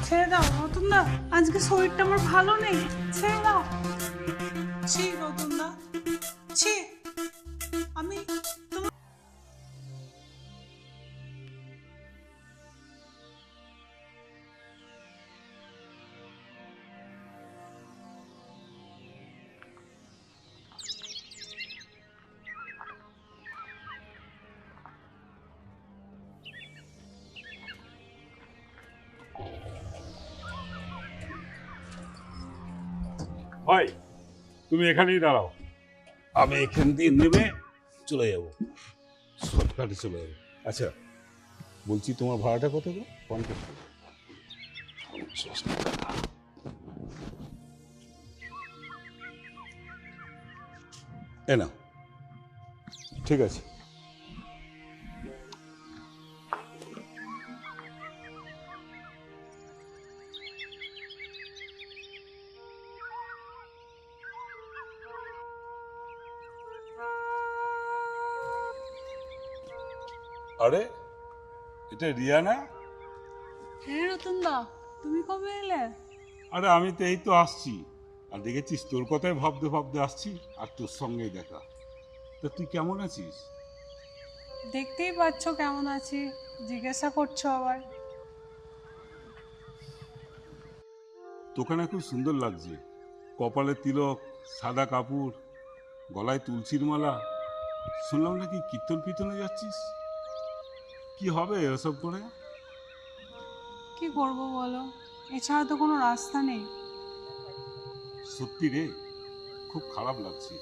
ছেড়ে দাও রতন দা, আজকে শরীরটা আমার ভালো নেই, ছেড়ে দাও। ছি রতন দা, ছি। আমি তোমার ভাই তুমি এখানেই দাঁড়াও, আমি এখান দিয়ে নেমে চলে যাব, শর্টকাটে চলে যাবো। আচ্ছা বলছি তোমার ভাড়াটা কত গো? 50 টাকা। 50 টাকা। এ না, ঠিক আছে। আরে এটা রিয়া না? হ্যাঁ রতন দা, তুমি কবে এলে? আরে আমি তো এই তো আসছি, আর দেখেছিস তোর কথাই ভাবতে ভাবতে আসছি, আর তোর সঙ্গেই দেখা। তা তুই কেমন আছিস? দেখতেই পাচ্ছ কেমন আছি, জিজ্ঞাসা করছো আবার। তোকে না খুব সুন্দর লাগছে, কপালে তিলক, সাদা কাপড়, গলায় তুলসীর মালা। শুনলাম নাকি কীর্তন ফির্তনে যাচ্ছিস, কি হবে এসব করে? কি করবো বলো, এছাড়া তো কোনো রাস্তা নেই। সত্যি রে, খুব খারাপ লাগছে।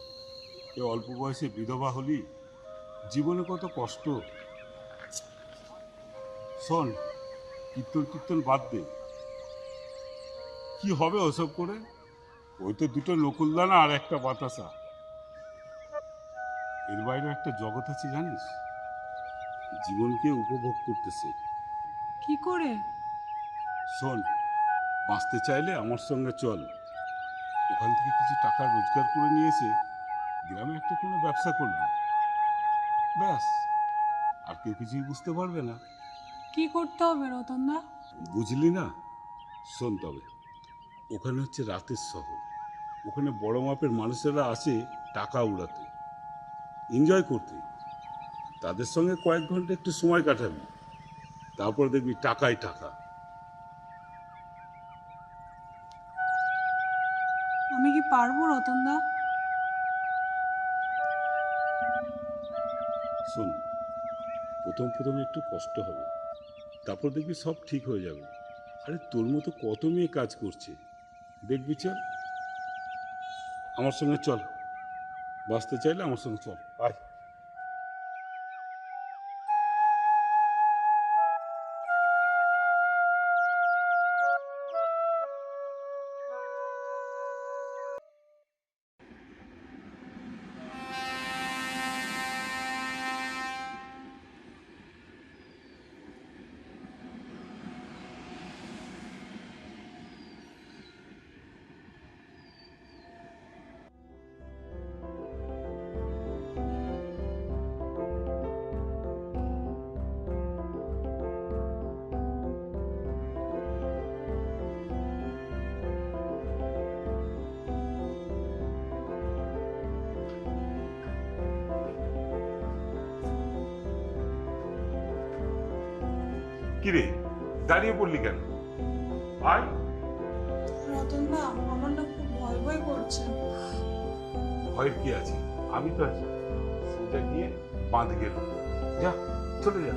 এ অল্প বয়সে বিধবা হলি, জীবনে কত কষ্ট। শোন, কীর্তন কীর্তন বাদ দে, কি হবে ওসব করে? ওই তো দুটো নকুলদানা আর একটা বাতাসা, এর বাইরে একটা জগৎ আছে জানিস, জীবনকে উপভোগ করতেছে। কি করে? শোন, বাঁচতে চাইলে আমার সঙ্গে চল, ওখান থেকে কিছু টাকা রোজগার করে নিয়ে এসে গ্রামে একটা কোনো ব্যবসা করবি, ব্যাস। আর কেউ কিছুই বুঝতে পারবে না। কি করতে হবে রতন দা? বুঝলি না? শোন তবে, ওখানে হচ্ছে রাতের শহর, ওখানে বড় মাপের মানুষেরা আসে টাকা উড়াতে, এনজয় করতে। তাদের সঙ্গে কয়েক ঘন্টা একটু সময় কাটাবি, তারপর দেখবি টাকাই টাকা। আমি কি পারবো রতন দা? শোন, প্রথম প্রথম একটু কষ্ট হবে, তারপর দেখবি সব ঠিক হয়ে যাবে। আরে তোর মতো কত মেয়ে কাজ করছে, দেখবি। চল আমার সঙ্গে চল, বাঁচতে চাইলে আমার সঙ্গে চল, আয়। কিরে, দাঁড়িয়ে পড়লি কেন? আয়। রতন দা, আমার না খুব ভয় ভয় করছে। ভয়ের কি আছে, আমি তো আছি। সোজা গিয়ে বাঁধ গেল, যা, চলে যা।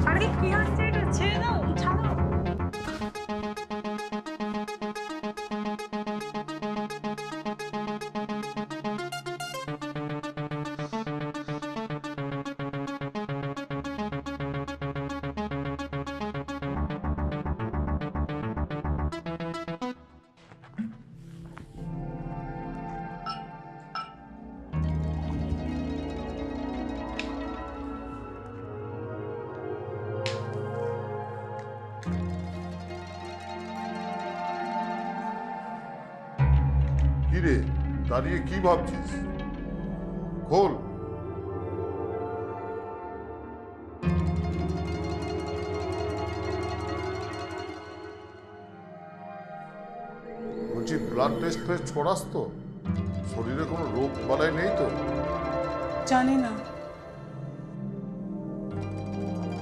আরে কি হচ্ছে এটা, ছেড়ে দাও, ছাড়ো। কিরে, দাঁড়িয়ে কি ভাবছিস? খোল। ব্লাড টেস্ট ফেস্ট করাস তো? শরীরে কোনো রোগ বালাই নেই তো? জানি না।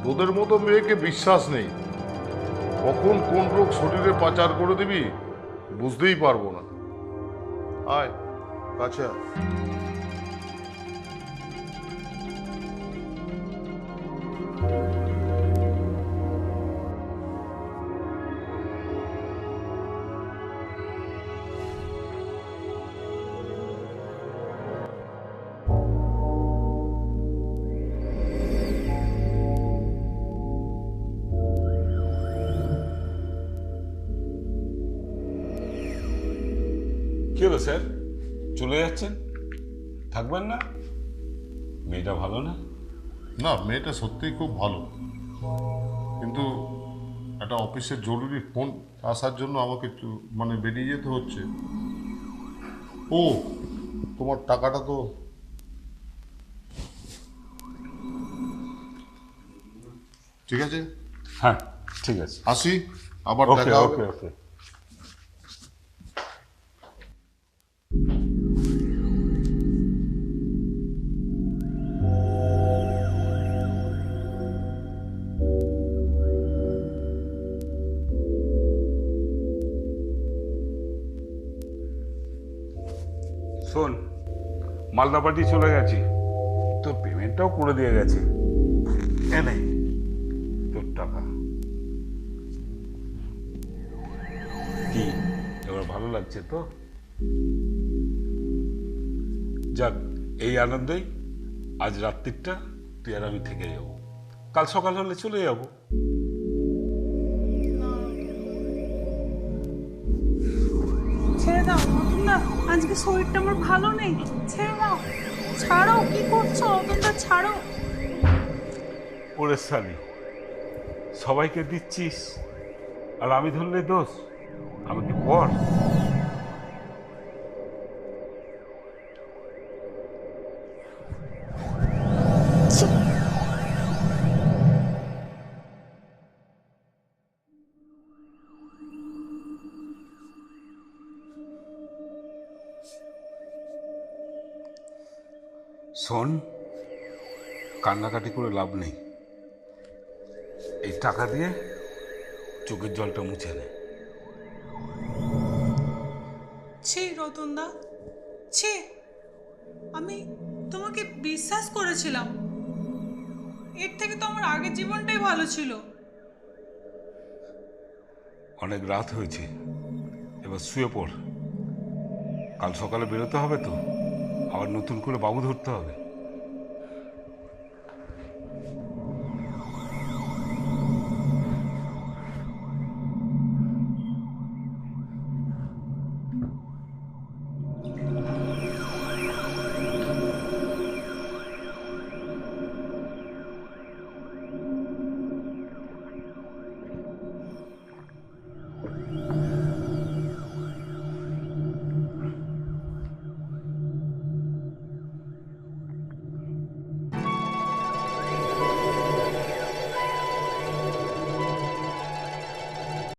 তোদের মতো মেয়েকে বিশ্বাস নেই, কখন কোন রোগ শরীরে পাচার করে দিবি বুঝতেই পারবো না। আয় কাছে আয়। কি হলো স্যার, চলে যাচ্ছেন? থাকবেন না? মেয়েটা ভালো না? না, মেয়েটা সত্যিই খুব ভালো, কিন্তু একটা অফিসের জরুরি ফোন আসার জন্য আমাকে মানে বেরিয়ে যেতে হচ্ছে। ও, তোমার টাকাটা তো ঠিক আছে। হ্যাঁ ঠিক আছে, আসি, আবার ওকে দেখা হবে। ওকে ওকে। শোন, মালদা পার্টি চলে গেছি, তোর পেমেন্টটাও করে দিয়ে গেছে। এনে তোর টাকা। কি এবার ভালো লাগছে তো? যাক, এই আনন্দেই আজ রাত্রিটা তুই আর আমি থেকে যাব, কাল সকাল হলে চলে যাব। ছেড়ে দাও রতনদা, আজকে শরীরটা আমার ভালো নেই। ছেড়ে দাও, ছাড়ো। কি করছো রতনদা? ছাড়ো। ওরে সালি, সবাইকে দিচ্ছিস আর আমি ধরলে দোষ? আমি কি পর? শোন, কান্নাকাটি করে লাভ নেই, এই টাকা দিয়ে চোখের জলটা মুছে নে। ছি রতনদা, ছি। আমি তোমাকে বিশ্বাস করেছিলাম, এর থেকে তো আমার আগের জীবনটাই ভালো ছিল। অনেক রাত হয়েছে, এবার শুয়ে পড়, কাল সকালে বেরোতে হবে তো, আবার নতুন করে বাবু ধরতে হবে।